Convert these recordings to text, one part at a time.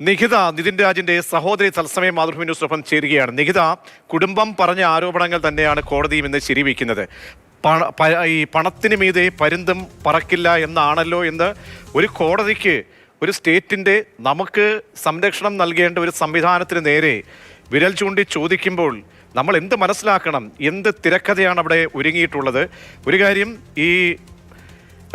നിഖിത നിതിൻ രാജിന്റെ സഹോദരി തത്സമയം മാതൃഭൂമി ന്യൂസിനൊപ്പം ചേരുകയാണ്. നിഖിത, കുടുംബം പറഞ്ഞ ആരോപണങ്ങൾ തന്നെയാണ് കോടതിയും ഇന്ന് ശരിവയ്ക്കുന്നത്. ഈ പണത്തിന് മീതെ പരുന്തും പറക്കില്ല എന്നാണല്ലോ എന്ന് ഒരു കോടതിക്ക്, ഒരു സ്റ്റേറ്റിന്റെ നമുക്ക് സംരക്ഷണം നൽകേണ്ട ഒരു സംവിധാനത്തിന് നേരെ വിരൽ ചൂണ്ടി ചോദിക്കുമ്പോൾ നമ്മൾ എന്ത് മനസ്സിലാക്കണം? എന്ത് തിരക്കഥയാണ് അവിടെ ഒരുങ്ങിയിട്ടുള്ളത്? ഒരു കാര്യം, ഈ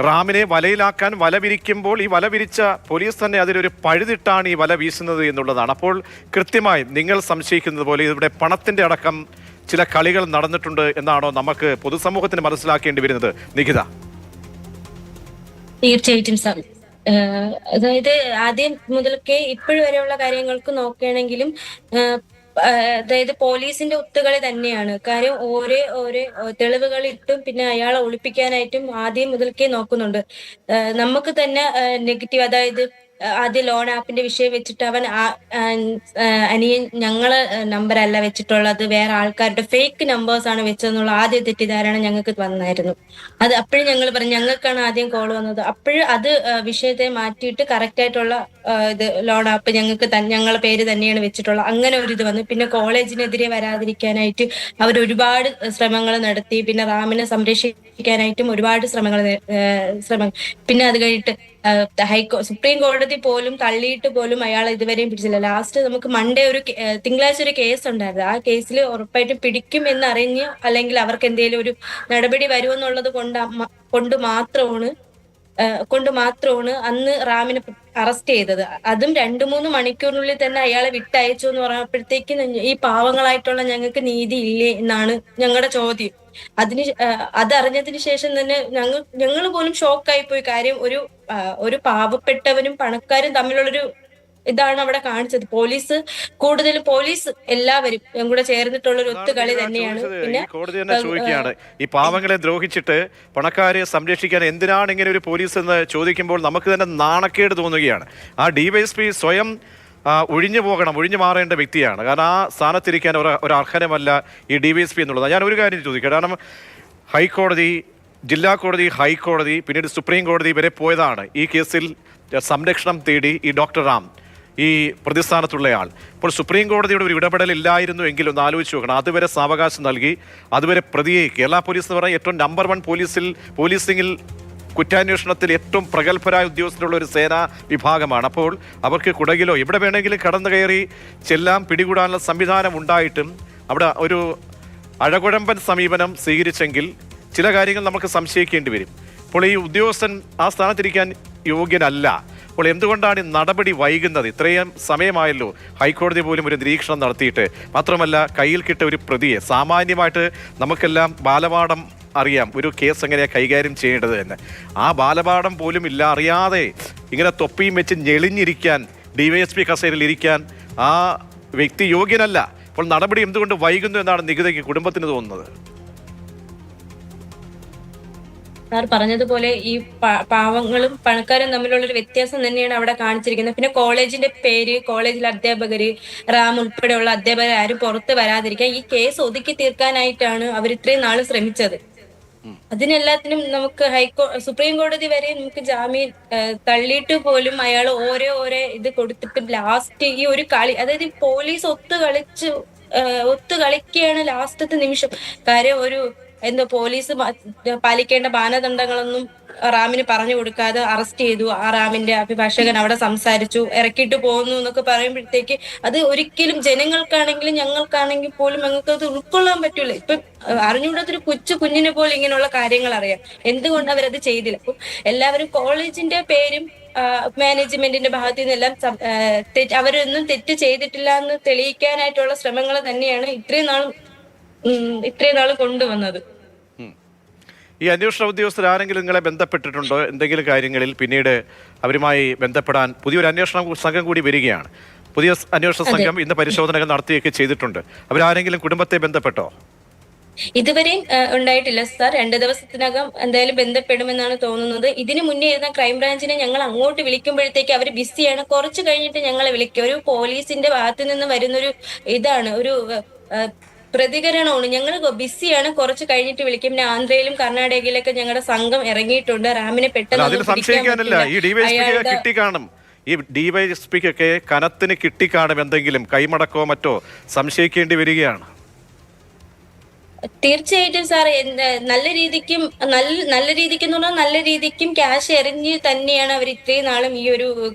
റാമിനെ വലയിലാക്കാൻ വല വിരിക്കുമ്പോൾ ഈ വല വിരിച്ച പോലീസ് തന്നെ അതിലൊരു പഴുതിട്ടാണ് ഈ വല വീശുന്നത് എന്നുള്ളതാണ്. അപ്പോൾ കൃത്യമായി നിങ്ങൾ സംശയിക്കുന്നത് പോലെ ഇവിടെ പണത്തിന്റെ അടക്കം ചില കളികൾ നടന്നിട്ടുണ്ട് എന്നാണോ നമുക്ക് പൊതുസമൂഹത്തിന് മനസ്സിലാക്കേണ്ടി വരുന്നത്, നിഖിത? തീർച്ചയായിട്ടും സാർ, അതായത് ആദ്യം മുതൽക്കേ ഇപ്പോഴും വരെയുള്ള കാര്യങ്ങൾക്ക് നോക്കുകയാണെങ്കിലും അതായത് പോലീസിന്റെ ഒത്തുകളി തന്നെയാണ്. കാര്യം ഓരോ തെളിവുകൾ ഇട്ടും പിന്നെ അയാളെ ഒളിപ്പിക്കാനായിട്ടും ആദ്യം മുതൽക്കേ നോക്കുന്നുണ്ട്. നമുക്ക് തന്നെ നെഗറ്റീവ്, അതായത് ആദ്യം ലോൺ ആപ്പിന്റെ വിഷയം വെച്ചിട്ട് അവൻ അനിയൻ ഞങ്ങളെ നമ്പർ അല്ല വെച്ചിട്ടുള്ളത്, വേറെ ആൾക്കാരുടെ ഫേക്ക് നമ്പേഴ്സ് ആണ് വെച്ചതെന്നുള്ള ആദ്യ തെറ്റിദ്ധാരണ ഞങ്ങൾക്ക് വന്നായിരുന്നു. അത് അപ്പോഴും ഞങ്ങൾ പറഞ്ഞു, ഞങ്ങൾക്കാണ് ആദ്യം കോൾ വന്നത്. അപ്പോഴും അത് വിഷയത്തെ മാറ്റിയിട്ട് കറക്റ്റ് ആയിട്ടുള്ള ഇത് ലോൺ ആപ്പ് ഞങ്ങൾക്ക് ഞങ്ങളെ പേര് തന്നെയാണ് വെച്ചിട്ടുള്ളത്. അങ്ങനെ ഒരു ഇത് വന്നു. പിന്നെ കോളേജിനെതിരെ വരാതിരിക്കാനായിട്ട് അവർ ഒരുപാട് ശ്രമങ്ങൾ നടത്തി. പിന്നെ റാമിനെ സംരക്ഷിക്കാനായിട്ടും ഒരുപാട് ശ്രമങ്ങൾ. പിന്നെ അത് കഴിഞ്ഞിട്ട് സുപ്രീം കോടതി പോലും തള്ളിയിട്ട് പോലും അയാൾ ഇതുവരെയും പിടിച്ചില്ല. ലാസ്റ്റ് നമുക്ക് മൺഡേ തിങ്കളാഴ്ച ഒരു കേസ് ഉണ്ടായിരുന്നു. ആ കേസിൽ ഉറപ്പായിട്ടും പിടിക്കും എന്നറിഞ്ഞ്, അല്ലെങ്കിൽ അവർക്ക് എന്തെങ്കിലും ഒരു നടപടി വരുമെന്നുള്ളത് കൊണ്ട് മാത്രമാണ് അന്ന് റാമിനെ അറസ്റ്റ് ചെയ്തത്. അതും 2-3 മണിക്കൂറിനുള്ളിൽ തന്നെ അയാളെ വിട്ടയച്ചു എന്ന് പറഞ്ഞപ്പോഴത്തേക്ക് ഈ പാവങ്ങളായിട്ടുള്ള ഞങ്ങൾക്ക് നീതി ഇല്ലേ എന്നാണ് ഞങ്ങളുടെ ചോദ്യം. അതറിഞ്ഞതിന് ശേഷം തന്നെ ഞങ്ങൾ പോലും ഷോക്കായി പോയി. കാര്യം ഒരു പാവപ്പെട്ടവനും പണക്കാരും തമ്മിലുള്ളൊരു ഇതാണ് അവിടെ കാണിച്ചത്. പോലീസ് എല്ലാവരും കൂടെ ചേർന്നിട്ടുള്ള ഒരു ഒത്തുകളി തന്നെയാണ്. പിന്നെ കോടതി തന്നെ ചോദിക്കുകയാണ്, ഈ പാവങ്ങളെ ദ്രോഹിച്ചിട്ട് പണക്കാരെ സംരക്ഷിക്കാൻ എന്തിനാണ് ഇങ്ങനെ ഒരു പോലീസ് എന്ന് ചോദിക്കുമ്പോൾ നമുക്ക് തന്നെ നാണക്കേട് തോന്നുകയാണ്. ആ ഡിവൈഎസ്പി സ്വയം ഒഴിഞ്ഞു മാറേണ്ട വ്യക്തിയാണ്. കാരണം ആ സ്ഥാനത്തിരിക്കാൻ ഒരു അർഹനമല്ല ഈ ഡിവൈഎസ്പി എന്നുള്ളത്. ഞാൻ ഒരു കാര്യം ചോദിക്കാം. കാരണം ഹൈക്കോടതി, ജില്ലാ കോടതി, ഹൈക്കോടതി, പിന്നീട് സുപ്രീം കോടതി വരെ പോയതാണ് ഈ കേസിൽ സംരക്ഷണം തേടി ഈ ഡോക്ടർ റാം, ഈ പ്രതിസ്ഥാനത്തുള്ളയാൾ. ഇപ്പോൾ സുപ്രീം കോടതിയുടെ ഒരു ഇടപെടൽ ഇല്ലായിരുന്നു എങ്കിൽ ഒന്ന് ആലോചിച്ച് നോക്കണം. അതുവരെ സാവകാശം നൽകി, അതുവരെ പ്രതിയെ, കേരള പോലീസ് എന്ന് പറഞ്ഞാൽ ഏറ്റവും നമ്പർ 1 പോലീസിംഗിൽ കുറ്റാന്വേഷണത്തിൽ ഏറ്റവും പ്രഗത്ഭരായ ഉദ്യോഗസ്ഥരുള്ള ഒരു സേനാ വിഭാഗമാണ്. അപ്പോൾ അവർക്ക് കുടകിലോ എവിടെ വേണമെങ്കിലും കടന്നു കയറി ചെല്ലാം പിടികൂടാനുള്ള സംവിധാനം ഉണ്ടായിട്ടും അവിടെ ഒരു അഴകുഴമ്പൻ സമീപനം സ്വീകരിച്ചെങ്കിൽ ചില കാര്യങ്ങൾ നമുക്ക് സംശയിക്കേണ്ടി വരും. അപ്പോൾ ഈ ഉദ്യോഗസ്ഥൻ ആ സ്ഥാനത്തിരിക്കാൻ യോഗ്യനല്ല. അപ്പോൾ എന്തുകൊണ്ടാണ് ഈ നടപടി വൈകുന്നത്? ഇത്രയും സമയമായല്ലോ ഹൈക്കോടതി പോലും ഒരു നിരീക്ഷണം നടത്തിയിട്ട്. മാത്രമല്ല, കയ്യിൽ കിട്ട ഒരു പ്രതിയെ, സാമാന്യമായിട്ട് നമുക്കെല്ലാം ബാലപാഠം അറിയാം ഒരു കേസ് എങ്ങനെയാണ് കൈകാര്യം ചെയ്യേണ്ടത് എന്ന്. ആ ബാലപാഠം പോലും ഇല്ല, അറിയാതെ ഇങ്ങനെ തൊപ്പിയും വെച്ച് ഞെളിഞ്ഞിരിക്കാൻ, ഡിവൈഎസ്പി കസേരയിൽ ഇരിക്കാൻ ആ വ്യക്തി യോഗ്യനല്ല. അപ്പോൾ നടപടി എന്തുകൊണ്ട് വൈകുന്നു എന്നാണ് നികിതയ്ക്ക്, കുടുംബത്തിന് തോന്നുന്നത്? സാർ പറഞ്ഞതുപോലെ ഈ പാവങ്ങളും പണക്കാരും തമ്മിലുള്ള ഒരു വ്യത്യാസം തന്നെയാണ് അവിടെ കാണിച്ചിരിക്കുന്നത്. പിന്നെ കോളേജിന്റെ പേര്, കോളേജിലെ അധ്യാപകര്, റാം ഉൾപ്പെടെയുള്ള അധ്യാപകർ ആരും പുറത്ത് വരാതിരിക്കാൻ ഈ കേസ് ഒതുക്കി തീർക്കാനായിട്ടാണ് അവർ ഇത്രയും നാള് ശ്രമിച്ചത്. അതിനെല്ലാത്തിനും നമുക്ക് സുപ്രീം കോടതി വരെ നമുക്ക് ജാമ്യം തള്ളിയിട്ട് പോലും അയാൾ ഓരോ ഇത് കൊടുത്തിട്ട് ലാസ്റ്റ് ഈ ഒരു കളി, അതായത് പോലീസ് ഒത്തു കളിക്കുകയാണ് ലാസ്റ്റത്തെ നിമിഷം. കാര്യം പോലീസ് പാലിക്കേണ്ട മാനദണ്ഡങ്ങളൊന്നും റാമിന് പറഞ്ഞു കൊടുക്കാതെ അറസ്റ്റ് ചെയ്തു. ആ റാമിന്റെ അഭിഭാഷകൻ അവിടെ സംസാരിച്ചു, ഇറക്കിയിട്ട് പോകുന്നു എന്നൊക്കെ പറയുമ്പോഴത്തേക്ക് അത് ഒരിക്കലും ജനങ്ങൾക്കാണെങ്കിലും ഞങ്ങൾക്കാണെങ്കിൽ പോലും ഞങ്ങൾക്ക് അത് ഉൾക്കൊള്ളാൻ പറ്റൂല. ഇപ്പൊ അറിഞ്ഞുകൂടാത്തൊരു കുഞ്ഞിനെ പോലെ ഇങ്ങനെയുള്ള കാര്യങ്ങൾ അറിയാം. എന്തുകൊണ്ട് അവരത് ചെയ്തില്ല? അപ്പൊ എല്ലാവരും കോളേജിന്റെ പേരും മാനേജ്മെന്റിന്റെ ഭാഗത്തു നിന്നെല്ലാം അവരൊന്നും തെറ്റ് ചെയ്തിട്ടില്ല എന്ന് തെളിയിക്കാനായിട്ടുള്ള ശ്രമങ്ങൾ തന്നെയാണ് ഇത്രയും നാളും കൊണ്ടുവന്നത്. ഈ അന്വേഷണ ഉദ്യോഗസ്ഥർ ആരെങ്കിലും നിങ്ങളെ ബന്ധപ്പെട്ടിട്ടുണ്ടോ എന്തെങ്കിലും കാര്യങ്ങളിൽ? പിന്നീട് അവരുമായി ബന്ധപ്പെടാൻ പുതിയൊരു അന്വേഷണ സംഘം കൂടി വരികയാണ്. പുതിയ അന്വേഷണ സംഘം ഇന്ന് പരിശോധനകൾ നടത്തുകയൊക്കെ ചെയ്തിട്ടുണ്ട്. അവരാരെങ്കിലും കുടുംബത്തെ ബന്ധപ്പെട്ടോ? ഇതുവരെയും ഉണ്ടായിട്ടില്ല സാർ. 2 ദിവസത്തിനകം എന്തായാലും ബന്ധപ്പെടുമെന്നാണ് തോന്നുന്നത്. ഇതിനു മുന്നേ ഇരുന്ന ക്രൈംബ്രാഞ്ചിനെ ഞങ്ങൾ അങ്ങോട്ട് വിളിക്കുമ്പോഴത്തേക്ക് അവർ ബിസിയാണ്. കുറച്ച് കഴിഞ്ഞിട്ട് ഞങ്ങളെ വിളിക്കും. ഒരു പോലീസിന്റെ ഭാഗത്തു നിന്ന് വരുന്നൊരു ഒരു പ്രതികരണമാണ്. ഞങ്ങൾ ബിസിയാണ്, കുറച്ച് കഴിഞ്ഞിട്ട് വിളിക്കും. പിന്നെ ആന്ധ്രയിലും കർണാടകയിലൊക്കെ ഞങ്ങളുടെ സംഘം ഇറങ്ങിയിട്ടുണ്ട്. റാമിനെ പെട്ടെന്ന് കിട്ടി കാണും. ഈ ഡിവൈഎസ്പിക്കൊക്കെ കനത്തിന് കിട്ടിക്കാണും എന്തെങ്കിലും കൈമടക്കോ മറ്റോ സംശയിക്കേണ്ടി വരികയാണ്. തീർച്ചയായിട്ടും സാർ, നല്ല രീതിക്കും നല്ല രീതിക്ക് എന്ന് പറഞ്ഞാൽ നല്ല രീതിക്കും ക്യാഷ് എറിഞ്ഞ് തന്നെയാണ് അവർ ഇത്രയും നാളും ഈ ഒരു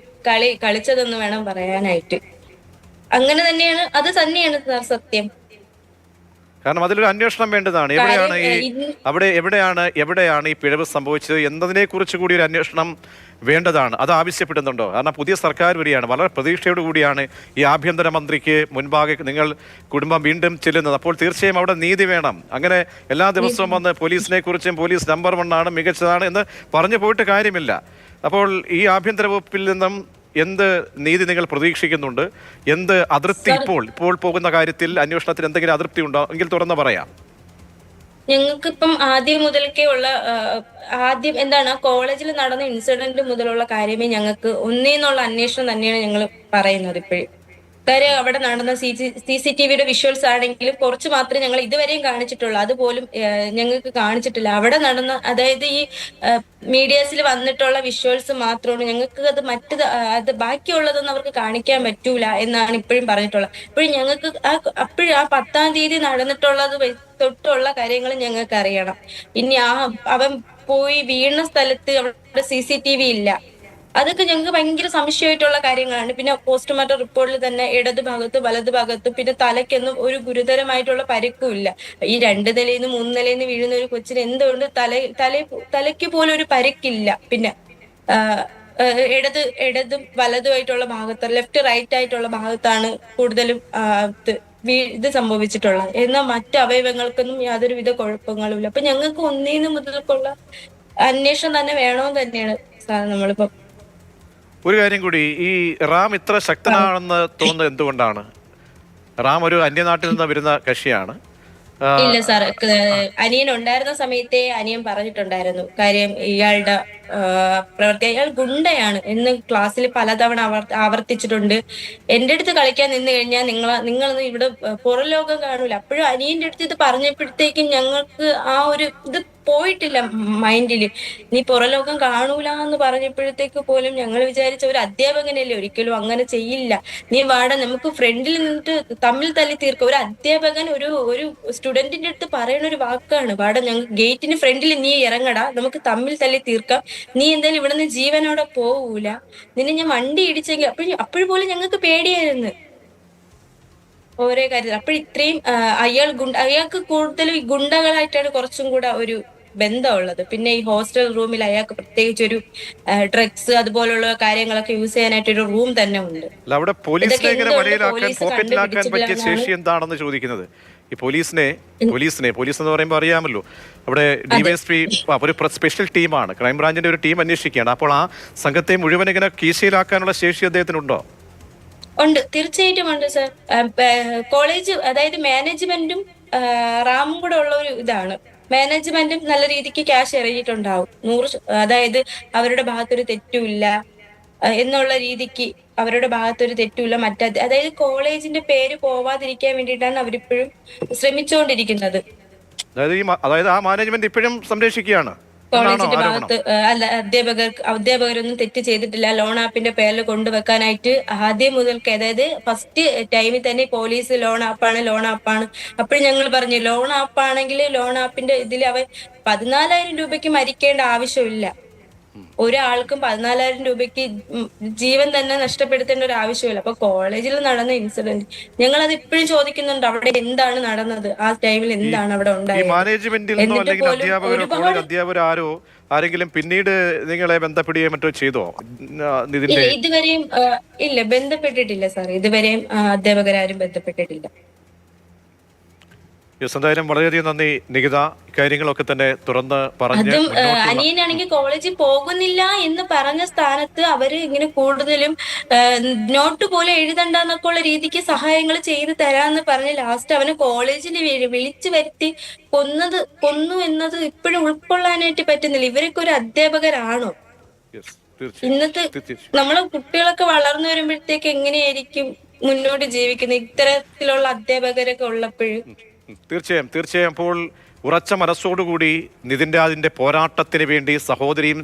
കളി കളിച്ചതെന്ന് വേണം പറയാനായിട്ട്. അങ്ങനെ തന്നെയാണ്, അത് തന്നെയാണ് സാർ സത്യം. കാരണം അതിലൊരു അന്വേഷണം വേണ്ടതാണ്. എവിടെയാണ് ഈ ഇന്ന് എവിടെയാണ് ഈ പിഴവ് സംഭവിച്ചത് എന്നതിനെ കുറിച്ച് കൂടി ഒരു അന്വേഷണം വേണ്ടതാണ്. അത് ആവശ്യപ്പെടുന്നുണ്ടോ? കാരണം പുതിയ സർക്കാർ വരികയാണ്, വളരെ പ്രതീക്ഷയോട് കൂടിയാണ് ഈ ആഭ്യന്തരമന്ത്രിക്ക് മുൻപാകെ നിങ്ങൾ കുടുംബം വീണ്ടും ചെല്ലുന്നത്. അപ്പോൾ തീർച്ചയായും അവിടെ നീതി വേണം. അങ്ങനെ എല്ലാ ദിവസവും വന്ന് പോലീസിനെ കുറിച്ചും പോലീസ് നമ്പർ 1 ആണ്, മികച്ചതാണ് എന്ന് പറഞ്ഞു പോയിട്ട് കാര്യമില്ല. അപ്പോൾ ഈ ആഭ്യന്തര വകുപ്പിൽ നിന്നും എന്ത് നീതി നിങ്ങൾ പ്രതീക്ഷിക്കുന്നുണ്ട്? എന്ത് അതൃപ്തി ഇപ്പോൾ പോകുന്ന കാര്യത്തിൽ അന്വേഷണത്തിൽ എന്തെങ്കിലും അതൃപ്തി ഉണ്ടോ എങ്കിൽ തുറന്ന് പറയാം. ഞങ്ങൾക്കിപ്പം ആദ്യം മുതൽക്കേ ഉള്ള ആദ്യം എന്താണ് കോളേജിൽ നടന്ന ഇൻസിഡന്റ് മുതലുള്ള കാര്യമേ ഞങ്ങൾക്ക് ഒന്നേന്നുള്ള അന്വേഷണം തന്നെയാണ് ഞങ്ങൾ പറയുന്നത് ഇപ്പോഴും. കാര്യം അവിടെ നടന്ന CCTV വിഷ്വൽസ് ആണെങ്കിലും കുറച്ച് മാത്രമേ ഞങ്ങൾ ഇതുവരെയും കാണിച്ചിട്ടുള്ളൂ. അതുപോലും ഞങ്ങൾക്ക് കാണിച്ചിട്ടില്ല. അവിടെ നടന്ന, അതായത് ഈ മീഡിയാസിൽ വന്നിട്ടുള്ള വിഷ്വൽസ് മാത്രമാണ് ഞങ്ങൾക്ക്. അത് ബാക്കിയുള്ളതൊന്നും അവർക്ക് കാണിക്കാൻ പറ്റൂല എന്നാണ് ഇപ്പോഴും പറഞ്ഞിട്ടുള്ളത്. ഇപ്പോഴും ഞങ്ങൾക്ക് അപ്പോഴും ആ 10-ാം തീയതി നടന്നിട്ടുള്ളത് തൊട്ടുള്ള കാര്യങ്ങൾ ഞങ്ങൾക്ക് അറിയണം. ഇനി അവൻ പോയി വീണ സ്ഥലത്ത് അവിടെ CCTV ഇല്ല. അതൊക്കെ ഞങ്ങൾക്ക് ഭയങ്കര സംശയമായിട്ടുള്ള കാര്യങ്ങളാണ്. പിന്നെ പോസ്റ്റ്മോർട്ടം റിപ്പോർട്ടിൽ തന്നെ ഇടത് ഭാഗത്ത് വലത് ഭാഗത്ത് പിന്നെ തലയ്ക്കൊന്നും ഒരു ഗുരുതരമായിട്ടുള്ള പരിക്കും ഇല്ല. ഈ 2 നിലയിൽ നിന്ന് 3 നിലയിൽ നിന്ന് വീഴുന്ന ഒരു കൊച്ചിന് എന്തുകൊണ്ട് തലയ്ക്ക് പോലും ഒരു പരിക്കില്ല. പിന്നെ ഇടതും വലതുമായിട്ടുള്ള ഭാഗത്ത്, ലെഫ്റ്റ് റൈറ്റ് ആയിട്ടുള്ള ഭാഗത്താണ് കൂടുതലും ഇത് സംഭവിച്ചിട്ടുള്ളത്. എന്നാൽ മറ്റ് അവയവങ്ങൾക്കൊന്നും യാതൊരുവിധ കുഴപ്പങ്ങളും ഇല്ല. അപ്പൊ ഞങ്ങൾക്ക് ഒന്നേന്ന് മുതൽക്കുള്ള അന്വേഷണം തന്നെ വേണമെന്ന് തന്നെയാണ് സാർ നമ്മളിപ്പോ. ഒരു കാര്യം കൂടി, ഈ റാം ഇത്ര ശക്തനാണെന്ന് തോന്നുന്നത് എന്തുകൊണ്ടാണ്? റാം ഒരു അന്യനാട്ടിൽ നിന്ന് വരുന്ന കക്ഷിയാണ്. ഇല്ല സാർ, അനിയൻ ഉണ്ടായിരുന്ന സമയത്തെ അനിയൻ പറഞ്ഞിട്ടുണ്ടായിരുന്നു കാര്യം. ഇയാളുടെ പ്രവൃത്തി, അയാൾ ഗുണ്ടയാണ് എന്ന് ക്ലാസ്സിൽ പലതവണ ആവർത്തിച്ചിട്ടുണ്ട്. എന്റെ അടുത്ത് കളിക്കാൻ നിന്ന് കഴിഞ്ഞാൽ നിങ്ങളൊന്നും ഇവിടെ പുറം ലോകം കാണൂല. അപ്പോഴും അനിയന്റെ അടുത്ത് ഇത് പറഞ്ഞപ്പോഴത്തേക്കും ഞങ്ങൾക്ക് ആ ഒരു ഇത് പോയിട്ടില്ല മൈൻഡില്. നീ പുറലോകം കാണൂല എന്ന് പറഞ്ഞപ്പോഴത്തേക്ക് പോലും ഞങ്ങൾ വിചാരിച്ച ഒരു അധ്യാപകനല്ലേ, ഒരിക്കലും അങ്ങനെ ചെയ്യില്ല. നീ വാട, നമുക്ക് ഫ്രണ്ടിൽ നിന്നിട്ട് തമ്മിൽ തല്ലി തീർക്കുക. ഒരു അധ്യാപകൻ ഒരു സ്റ്റുഡന്റിന്റെ അടുത്ത് പറയുന്ന ഒരു വാക്കാണ്, വാട ഞങ്ങൾക്ക് ഗേറ്റിന് ഫ്രണ്ടിൽ നീ ഇറങ്ങടാ, നമുക്ക് തമ്മിൽ തല്ലി തീർക്കാം. നീ എന്തായാലും ഇവിടെ നിന്ന് ജീവനോടെ പോവൂല, നിന്നെ ഞാൻ വണ്ടി ഇടിച്ചെങ്കിൽ. അപ്പോഴും ഞങ്ങൾക്ക് പേടിയായിരുന്നു ഓരോ കാര്യത്തിൽ. അപ്പോഴിത്രയും അയാൾക്ക് കൂടുതലും ഈ ഗുണ്ടകളായിട്ടാണ് കുറച്ചും കൂടെ ഒരു ബന്ധമുള്ളത്. പിന്നെ ഈ ഹോസ്റ്റൽ റൂമിൽ അയാൾക്ക് പ്രത്യേകിച്ച് ഒരു ഡ്രഗ്സ് അതുപോലുള്ള കാര്യങ്ങളൊക്കെ യൂസ് ചെയ്യാനായിട്ട് ഒരു റൂം തന്നെ ഉണ്ട്. അവിടെ പോലീസിനെ പോക്കറ്റിലാക്കാൻ പറ്റിയ ശേഷി എന്താണെന്ന് ചോദിക്കുന്നത്. ഈ പോലീസ് എന്ന് പറയുമ്പോൾ അറിയാമല്ലോ, അവിടെ ഡിവൈഎസ്പി ഒരു സ്പെഷ്യൽ ടീമാണ്, ക്രൈംബ്രാഞ്ചിന്റെ ഒരു ടീം അന്വേഷിക്കുകയാണ്. അപ്പോൾ ആ സംഘത്തെ മുഴുവൻ ഇങ്ങനെ കീശയിലാക്കാനുള്ള ശേഷി അദ്ദേഹത്തിനുണ്ടോ? ഉണ്ട്, തീർച്ചയായിട്ടും ഉണ്ട് സർ. കോളേജ്, അതായത് മാനേജ്മെന്റും റാമും കൂടെ ഉള്ള ഒരു ഇതാണ്. മാനേജ്മെന്റും നല്ല രീതിക്ക് ക്യാഷ് എറിഞ്ഞിട്ടുണ്ടാവും 100, അതായത് അവരുടെ ഭാഗത്തൊരു തെറ്റുമില്ല എന്നുള്ള രീതിക്ക്, അവരുടെ ഭാഗത്തൊരു തെറ്റുമില്ല. അതായത് കോളേജിന്റെ പേര് പോവാതിരിക്കാൻ വേണ്ടിയിട്ടാണ് അവരിപ്പോഴും ശ്രമിച്ചുകൊണ്ടിരിക്കുന്നത്. അതായത് ആ മാനേജ്മെന്റ് ഇപ്പോഴും സംരക്ഷിക്കുകയാണ്. കോളേജിന്റെ ഭാഗത്ത് അല്ല, അധ്യാപകരൊന്നും തെറ്റ് ചെയ്തിട്ടില്ല. ലോൺ ആപ്പിന്റെ പേരിൽ കൊണ്ടുവെക്കാനായിട്ട് ആദ്യം മുതൽക്ക്, അതായത് ഫസ്റ്റ് ടൈമിൽ തന്നെ പോലീസ് ലോൺ ആപ്പാണ്. അപ്പോഴും ഞങ്ങൾ പറഞ്ഞു, ലോൺ ആപ്പാണെങ്കിൽ ലോൺ ആപ്പിന്റെ ഇതിൽ അവൻ 14,000 രൂപയ്ക്ക് മരിക്കേണ്ട ആവശ്യമില്ല. ഒരാൾക്കും 14,000 രൂപയ്ക്ക് ജീവൻ തന്നെ നഷ്ടപ്പെടുത്തേണ്ട ഒരു ആവശ്യമില്ല. അപ്പൊ കോളേജിൽ നടന്ന ഇൻസിഡന്റ് ഞങ്ങൾ അത് ഇപ്പോഴും ചോദിക്കുന്നുണ്ട്, അവിടെ എന്താണ് നടന്നത്, ആ ടൈമിൽ എന്താണ് അവിടെ ഉണ്ടായത്. ആരെങ്കിലും പിന്നീട് നിങ്ങളെ ബന്ധപ്പെടുകയോ മറ്റോ ചെയ്തോ? ഇതുവരെയും ഇല്ല, ബന്ധപ്പെട്ടിട്ടില്ല സാർ. ഇതുവരെയും അധ്യാപകരാരും ബന്ധപ്പെട്ടിട്ടില്ല. എന്തായാലും വളരെയധികം നന്ദി നികിത, ഇക്കാര്യങ്ങളൊക്കെ തന്നെ തുറന്ന് പറഞ്ഞു. അതും അനിയനാണെങ്കിൽ കോളേജിൽ പോകുന്നില്ല എന്ന് പറഞ്ഞ സ്ഥാനത്ത് അവര് ഇങ്ങനെ കൂടുതലും നോട്ട് പോലെ എഴുതണ്ടെന്നൊക്കെ ഉള്ള രീതിക്ക് സഹായങ്ങൾ ചെയ്തു തരാന്ന് പറഞ്ഞ് ലാസ്റ്റ് അവന് കോളേജിൽ വിളിച്ചു വരുത്തി കൊന്നു എന്നത് ഇപ്പോഴും ഉൾക്കൊള്ളാനായിട്ട് പറ്റുന്നില്ല. ഇവരൊക്കെ ഒരു അധ്യാപകരാണോ? ഇന്നത്തെ നമ്മളെ കുട്ടികളൊക്കെ വളർന്നു വരുമ്പോഴത്തേക്ക് എങ്ങനെയായിരിക്കും മുന്നോട്ട് ജീവിക്കുന്നത് ഇത്തരത്തിലുള്ള അധ്യാപകരൊക്കെ ഉള്ളപ്പോഴും? തീർച്ചയായും അപ്പോൾ ഉറച്ച മനസ്സോടുകൂടി നിതിൻ രാജിന്റെ പോരാട്ടത്തിന് വേണ്ടി സഹോദരിയും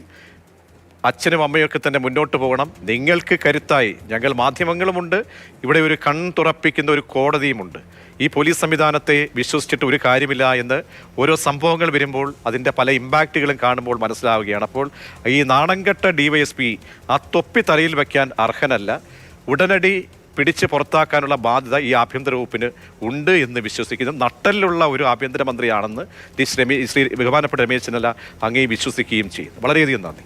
അച്ഛനും അമ്മയൊക്കെ തന്നെ മുന്നോട്ട് പോകണം. നിങ്ങൾക്ക് കരുത്തായി ഞങ്ങൾ മാധ്യമങ്ങളുമുണ്ട്, ഇവിടെ ഒരു തുറപ്പിക്കുന്ന ഒരു കോടതിയുമുണ്ട്. ഈ പോലീസ് സംവിധാനത്തെ വിശ്വസിച്ചിട്ട് ഒരു കാര്യമില്ല എന്ന് ഓരോ സംഭവങ്ങൾ വരുമ്പോൾ അതിൻ്റെ പല ഇമ്പാക്റ്റുകളും കാണുമ്പോൾ മനസ്സിലാവുകയാണ്. അപ്പോൾ ഈ നാണംകെട്ട DYSP ആ തൊപ്പി തലയിൽ വയ്ക്കാൻ അർഹനല്ല. ഉടനടി പിടിച്ച് പുറത്താക്കാനുള്ള ബാധ്യത ഈ ആഭ്യന്തര വകുപ്പിന് ഉണ്ട് എന്ന് വിശ്വസിക്കുന്നു. നട്ടലിലുള്ള ഒരു ആഭ്യന്തരമന്ത്രിയാണെന്ന് ശ്രീ ബഹുമാനപ്പെട്ട രമേശ് ചെന്നിത്തല അങ്ങേ വിശ്വസിക്കുകയും ചെയ്യുന്നു. വളരെയധികം നന്ദി.